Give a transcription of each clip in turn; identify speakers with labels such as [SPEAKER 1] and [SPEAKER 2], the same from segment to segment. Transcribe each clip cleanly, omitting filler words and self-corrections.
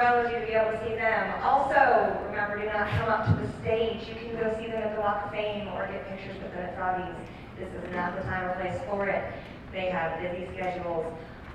[SPEAKER 1] shows, you'll be able to see them. Also, remember, do not come up to the stage. You can go see them at the Walk of Fame or get pictures with them at Froggy's. This is not the time or place for it. They have busy schedules.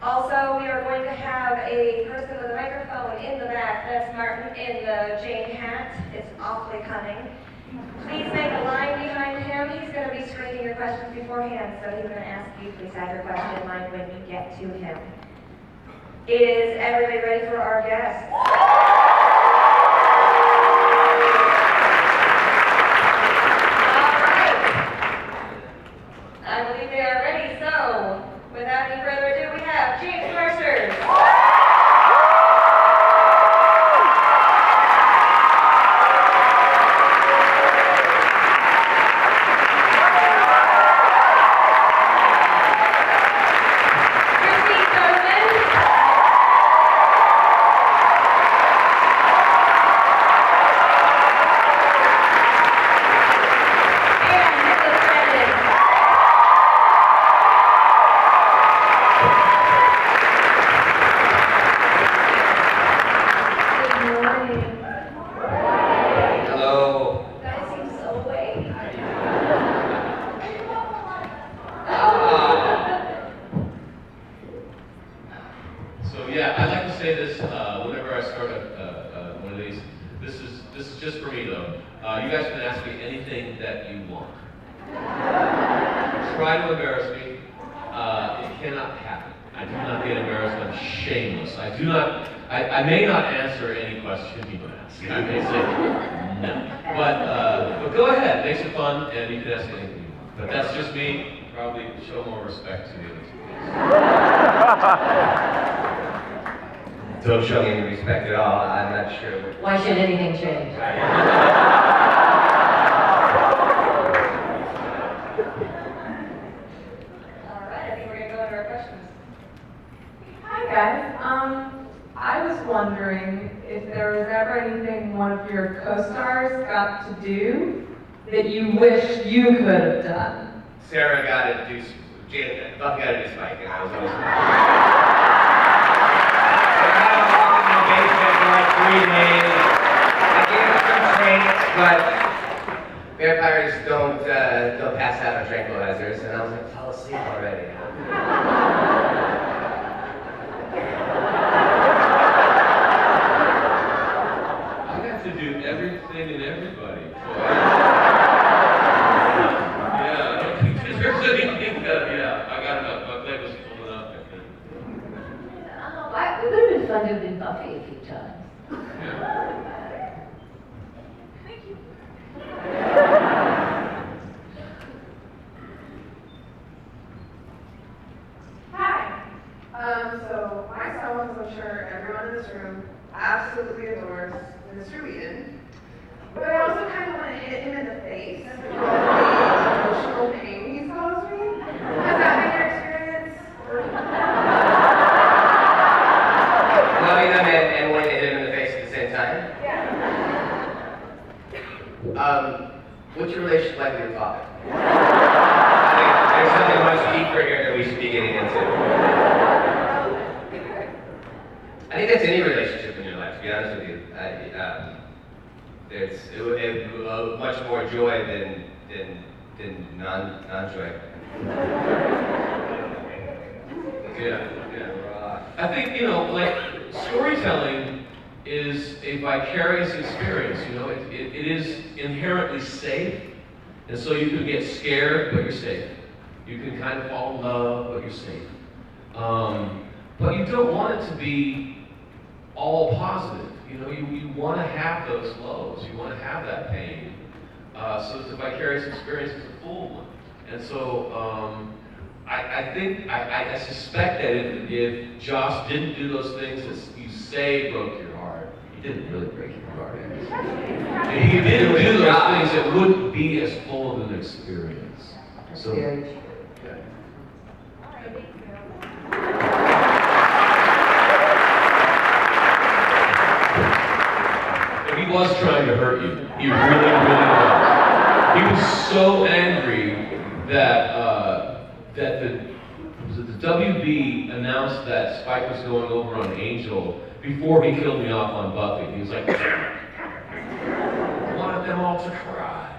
[SPEAKER 1] Also, we are going to have a person with a microphone in the back. That's Martin in the Jane hat. It's awfully cunning. Please make a line behind him. He's going to be screening your questions beforehand, so he's going to ask you, please have your question in line when you get to him. Is everybody ready for our guest? All right. I believe they are ready, so without any further ado, we have James Marsters.
[SPEAKER 2] I may not answer any question you ask. I may say no. But go ahead, make some fun, and you can ask anything you want. But that's just me. Probably show more respect to the other two.
[SPEAKER 3] Don't show me any respect at all. I'm not sure.
[SPEAKER 4] Why should anything change?
[SPEAKER 1] All right, I think we're going to go into our questions.
[SPEAKER 5] Hi guys. I was wondering if there was ever anything one of your co-stars got to do that you wish you could have done.
[SPEAKER 3] Sarah got to do, Buffy got to do Spike, and I was always I had to walk in the basement for like 3 days. I gave her some traits, but vampires don't pass out on tranquilizers, and I was like, fall asleep already.
[SPEAKER 2] To do everything and everybody. So yeah, I don't think there's anything that, I got enough. My plate was full enough, I think.
[SPEAKER 4] It would have been fun to have been Buffy a few times.
[SPEAKER 2] Yeah.
[SPEAKER 5] Thank you. Hi. So my son, I'm sure everyone in this room absolutely adores Mr. Whedon, but I also kind of want to hit him in the face with all the emotional pain he's caused me. Has that been your experience?
[SPEAKER 3] Loving them and wanting to hit him in the face at the same time?
[SPEAKER 5] Yeah.
[SPEAKER 3] What's your relationship like with your father? I think there's something much deeper here that we should be getting into. I think that's any relationship in your life, to be honest with you. There's much more joy than non-joy.
[SPEAKER 2] I think, like, storytelling is a vicarious experience, it is inherently safe, and so you can get scared, but you're safe. You can kind of fall in love, but you're safe. But you don't want it to be all positive. You want to have those lows. You want to have that pain. So the vicarious experience is a full one. And so I suspect that if Josh didn't do those things that you say broke your heart, he didn't really break your heart. If he didn't do those things, it wouldn't be as full of an experience. So, he was trying to hurt you. He really, really was. He was so angry that the WB announced that Spike was going over on Angel before he killed me off on Buffy. He was like, I wanted them all to cry.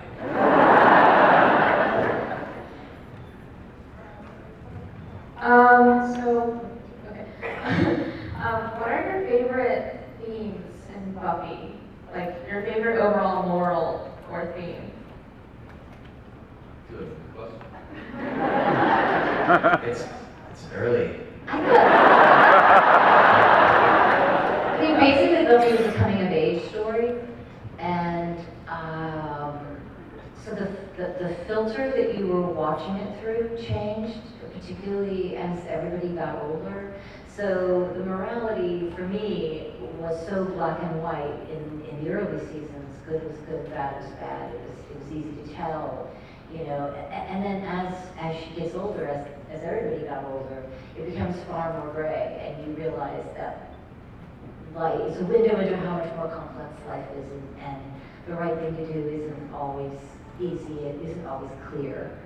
[SPEAKER 4] What are your favorite themes in Buffy? Like, your favorite overall moral or theme?
[SPEAKER 2] Good question.
[SPEAKER 3] It's early.
[SPEAKER 4] I think basically Buffy is a coming of age story, and so the filter that you were watching it through changed, particularly as everybody got older. So the morality for me was so black and white in the early seasons. Good was good, bad was bad. It was easy to tell, you know. And then as she gets older, as everybody got older, it becomes far more gray, and you realize that life is a window into how much more complex life is, and the right thing to do isn't always easy. It isn't always clear.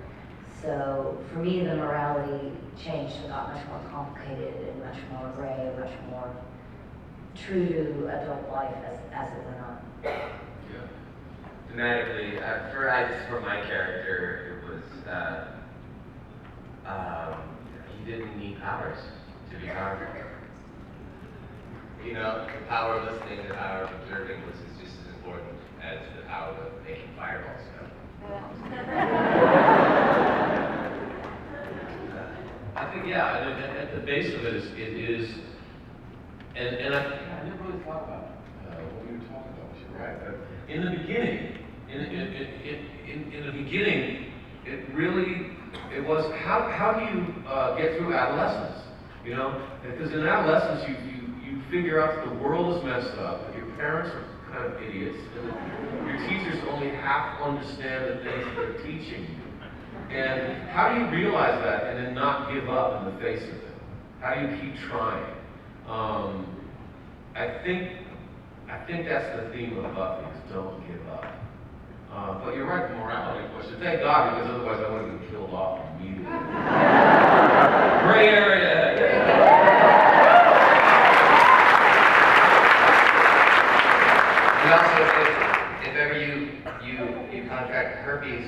[SPEAKER 4] So for me, the morality changed and got much more complicated and much more gray and much more true to adult life as it went on.
[SPEAKER 3] Yeah. Thematically, for my character, it was he didn't need powers to be powerful. You know, the power of listening, the power of observing was just as important as the power of making fireballs go.
[SPEAKER 2] I think, yeah, at the base of it is, and I never really thought about what we were talking about. You're right. But in the beginning, in the beginning, it was how do you get through adolescence? You know, because in adolescence you figure out that the world is messed up, that your parents are kind of idiots, and that your teachers only half understand the things that they're teaching you. And how do you realize that and then not give up in the face of it? How do you keep trying? I think that's the theme of Buffy, is don't give up. But you're right, the morality question. Thank God, because otherwise I would have been killed off immediately. Gray area.
[SPEAKER 3] And also, if ever you contract herpes,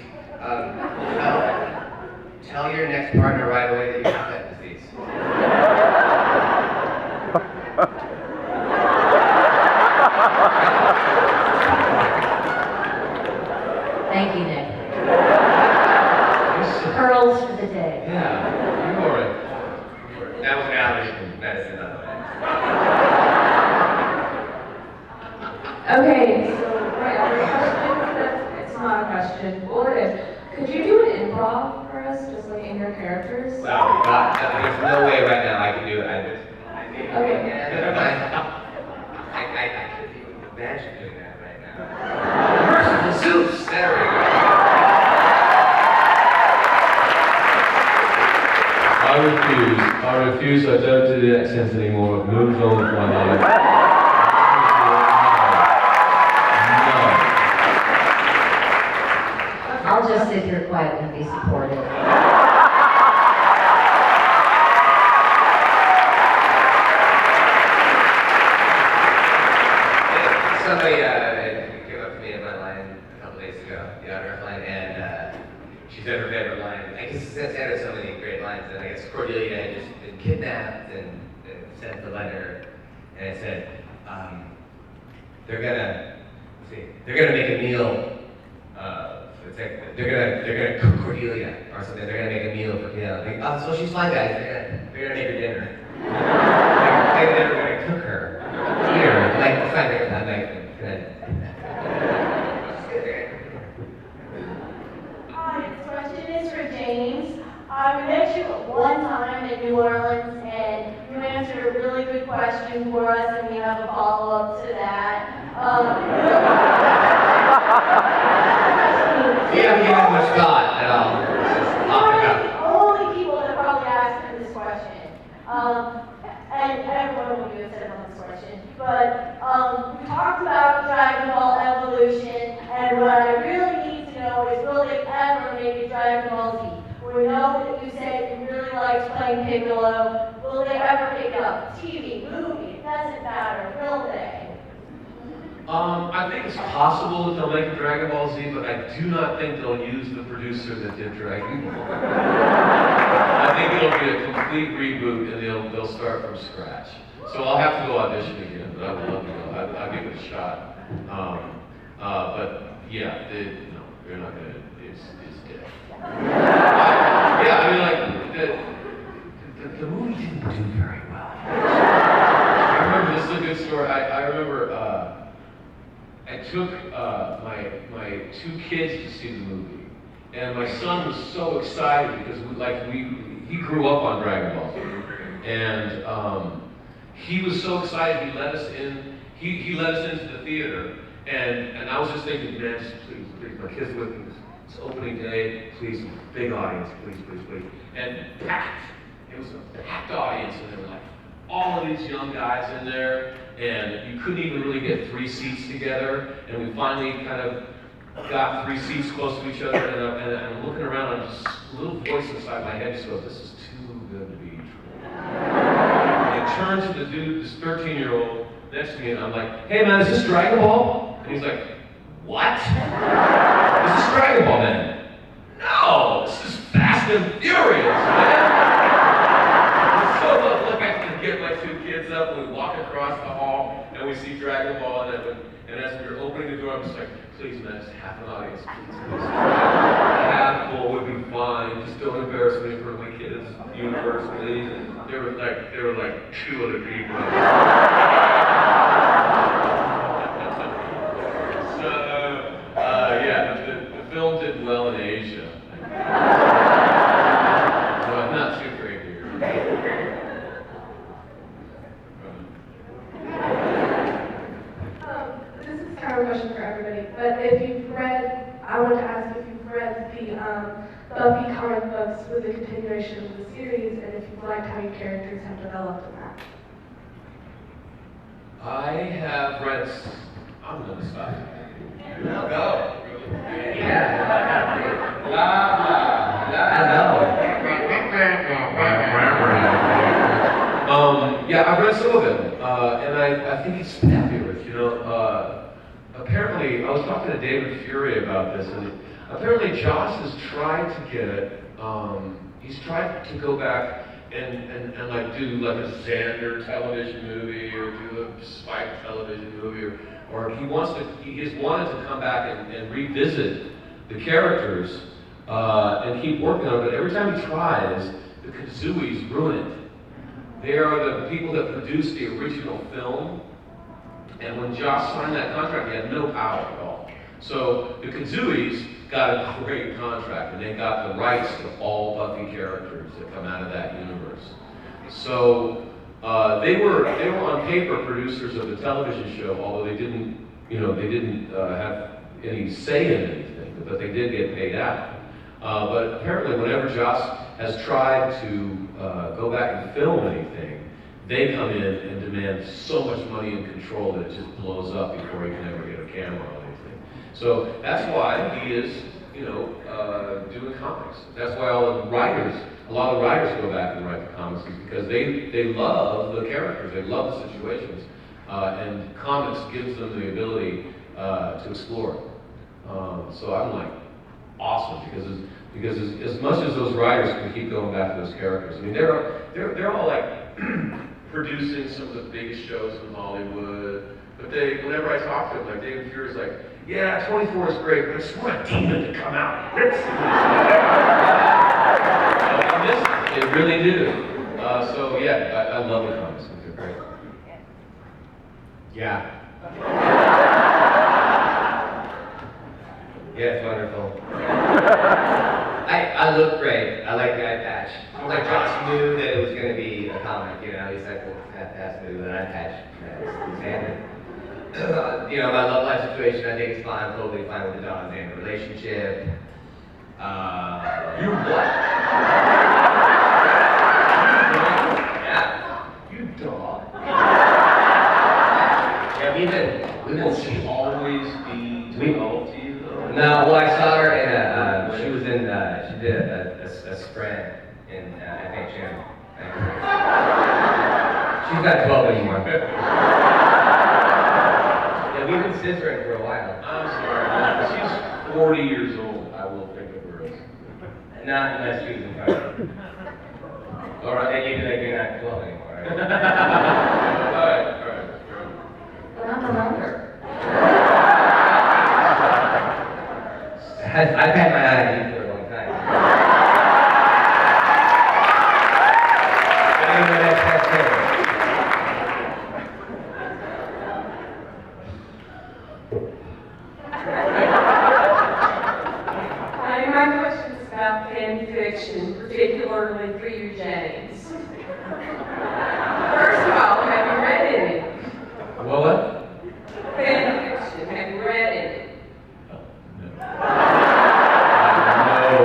[SPEAKER 3] tell your next partner right away that you have that disease.
[SPEAKER 4] Thank you, Nick. Pearls for the day.
[SPEAKER 2] Yeah, you are it.
[SPEAKER 3] That was an allergy medicine, by the way.
[SPEAKER 6] Okay, so right after it's not a question. Well, it is. Could you do an improv for us, just like in your characters?
[SPEAKER 3] Oh God, there's no way right now I can do it.
[SPEAKER 6] Okay.
[SPEAKER 3] I couldn't even imagine doing that right now. Merciful Zeus! There we go.
[SPEAKER 2] I refuse, I don't do the accents anymore. I've moved on with my life.
[SPEAKER 4] I'll just sit here quietly and be supportive.
[SPEAKER 3] Somebody came up to me in my line a couple days ago, the autograph line, and she said her favorite line. I guess since had so many great lines, and I guess Cordelia had just been kidnapped and sent the letter, and it said, they're gonna make a meal. It's like they're gonna cook Cordelia or something. They're gonna make a meal for Cordelia. Like, oh, so she's fine, guys. They're gonna make her dinner. They're never gonna cook her. Here, like, it's fine. I'm like,
[SPEAKER 7] Hi, this question is for James. We met you one time in New Orleans, and you answered a really good question for us, and we have a follow-up to that.
[SPEAKER 3] You haven't given it much thought at all. Just off the cuff.
[SPEAKER 7] Only people that probably asked him this question. And everyone will be upset on this question. But we talked about Dragon Ball evolution, and what I really need to know is, will they ever make a Dragon Ball Z? We know that you said you really liked playing Piccolo. Will they ever pick up TV, movie, doesn't matter, will they?
[SPEAKER 2] I think it's possible that they'll make a Dragon Ball Z, but I do not think they'll use the producer that did Dragon Ball. I think it'll be a complete reboot and they'll start from scratch. So I'll have to go audition again, but I would love to go. I'll give it a shot. But yeah, no, they're not gonna. It's dead. Yeah, I mean, like the movie didn't do very well. I remember, this is a good story. I remember I took my two kids to see the movie, and my son was so excited because he grew up on Dragon Ball Z, and he was so excited. He let us in. He let us into the theater, and I was just thinking, man, just please, my kids with me. It's opening day, please, big audience, please. And packed. It was a packed audience, and there were like all of these young guys in there, and you couldn't even really get 3 seats together. And we finally kind of got 3 seats close to each other, and I'm looking around, and just a little voice inside my head just goes, "This is too good to be true." And it turns to the dude, this 13-year-old next to me, and I'm like, "Hey man, is this Dragon Ball?" And he's like, "What? Is this Dragon Ball, man?" "No, this is Fast and Furious, man." So look, I can get my 2 kids up, and we walk across the hall, and we see Dragon Ball, and as we were opening the door, I'm just like, "Please, man, just half an audience, please. Half full would be fine. Just don't embarrass me in front of my kids, universe, please." And there were like 2 other people. The film did well in Asia. But not too great here.
[SPEAKER 5] This is kind of a question for everybody, but I wanted to ask if you've read the Buffy comic books with the continuation of the series, and if you've liked how your characters have developed in that.
[SPEAKER 2] I have read. I'm gonna stop.
[SPEAKER 3] No, go.
[SPEAKER 2] Yeah, I've read some of it, and I think it's fabulous. You know, apparently, I was talking to David Fury about this, and apparently Joss has tried to get it. He's tried to go back and like do like a Xander television movie or do a Spike television movie or he has wanted to come back and revisit the characters and keep working on it, but every time he tries, the Kazuis ruin it. They are the people that produced the original film, and when Joss signed that contract, he had no power at all. So the Kazuis got a great contract, and they got the rights to all Buffy characters that come out of that universe. So they were on paper producers of the television show, although they didn't have any say in anything, but they did get paid out. But apparently, whenever Joss has tried to go back and film anything, they come in and demand so much money and control that it just blows up before he can ever get a camera on anything. So that's why he is, doing comics. That's why a lot of the writers go back and write the comics, is because they love the characters, they love the situations, and comics gives them the ability to explore it. So I'm like, awesome, because as much as those writers can keep going back to those characters, I mean, they're all like producing some of the biggest shows in Hollywood, but whenever I talk to them, like David Fury's like, yeah, 24 is great, but I just want a demon to come out. They really do. So yeah, I love the comics. They're great.
[SPEAKER 3] Yeah. Yeah, it's wonderful. I look great. I like the eye patch. Like Josh knew that it was going to be a comic, He said that has to do with an eye patch. That's standard. My love life situation, I think it's fine. I'm totally fine with the John and Xander relationship.
[SPEAKER 2] You what?
[SPEAKER 3] Yeah.
[SPEAKER 2] You dog.
[SPEAKER 3] Yeah,
[SPEAKER 2] Will she always be 12 to you though?
[SPEAKER 3] No, well, I saw her in she did a spread in FHM. She She's not 12 anymore. Yeah, we've been scissoring for a while.
[SPEAKER 2] I'm sorry. She's 40 years old. I will think of her as.
[SPEAKER 3] Not unless she's in front of you. All right, then you do like you're not 12 anymore, right?
[SPEAKER 2] All right.
[SPEAKER 4] But I'm a wonder.
[SPEAKER 3] I've had my eye on you for a long time. Anyway, that's it.
[SPEAKER 6] Hi, my question is about fan fiction, particularly for you, James. First of all, have you read any?
[SPEAKER 2] What?
[SPEAKER 6] Fan fiction, have you read any?
[SPEAKER 2] No,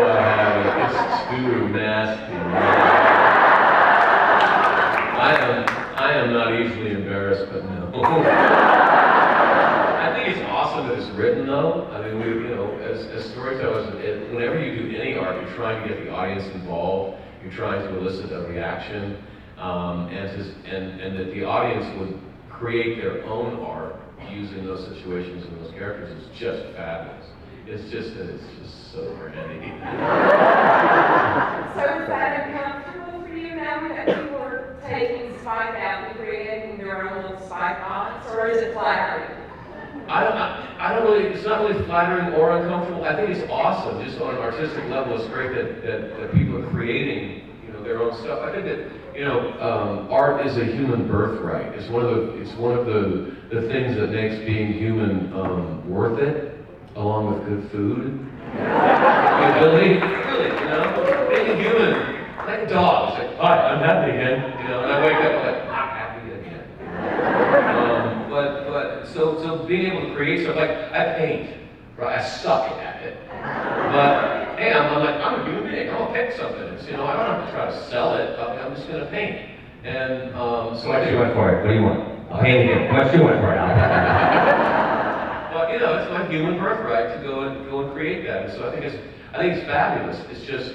[SPEAKER 2] I haven't. It's too nasty. I am not easily embarrassed, but no. I think it's awesome that it's written, though. I mean, as storytellers, whenever you do any art, you're trying to get the audience involved. You're trying to elicit a reaction, and that the audience would create their own art using those situations and those characters is just fabulous. It's just so randy.
[SPEAKER 6] So is that uncomfortable for you now that people are taking Spike out and creating their own little Spike box, or is it flattering?
[SPEAKER 2] I don't really, it's not really flattering or uncomfortable. I think it's awesome, just on an artistic level. It's great that people are creating, their own stuff. I think that, art is a human birthright. It's one of the things that makes being human worth it, along with good food. The ability, really, being a human, like a dog. It's like, hi, I'm happy again, and I wake up like, I'm happy again. So being able to create stuff, like I paint, right? I suck at it, but hey, I'm like, I'm a human being. I'll pick something. It's, I don't have to try to sell it. I'm just gonna paint. And so
[SPEAKER 3] How much you want for it? What do you want? I'll hand it in. How much you want for it?
[SPEAKER 2] But it's my human birthright to go and create that. And so I think it's fabulous. It's just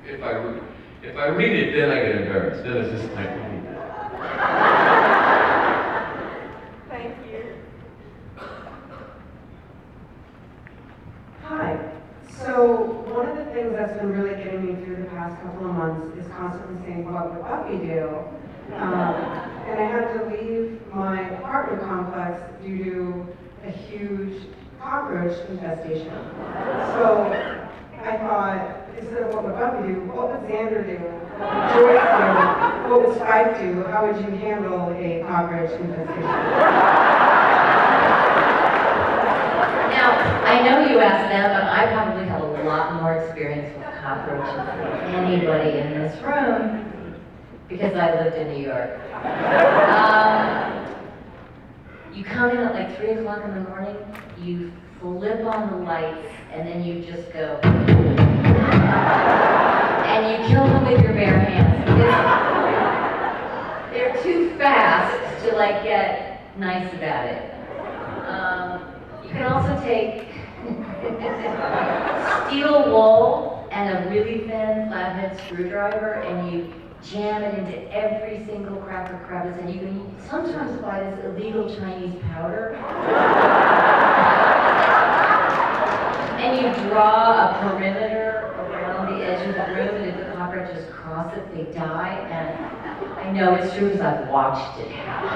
[SPEAKER 2] if I read it, then I get embarrassed. Then it's just like.
[SPEAKER 5] Thank you.
[SPEAKER 8] Hi. So one of the things that's been really getting me through the past couple of months is constantly saying, what would Buffy do? And I had to leave my apartment complex due to a huge cockroach infestation. So I thought, instead of what would Buffy do, what would Xander do? What would Joyce do? What would Spike do? How would you handle a cockroach infestation?
[SPEAKER 4] Now, I know you asked them, but I probably have a lot more experience with cockroaches than anybody in this room, because I lived in New York. You come in at like 3 o'clock in the morning, you flip on the lights, and then you just go, and you kill them with your bare hands. They're too fast to get nice about it. You can also take steel wool and a really thin flathead screwdriver, and you jam it into every single crack or crevice, and you can sometimes buy this illegal Chinese powder. And you draw a perimeter around the edge of the room, and if the cockroaches cross it, they die. And I know it's true because I've watched it happen.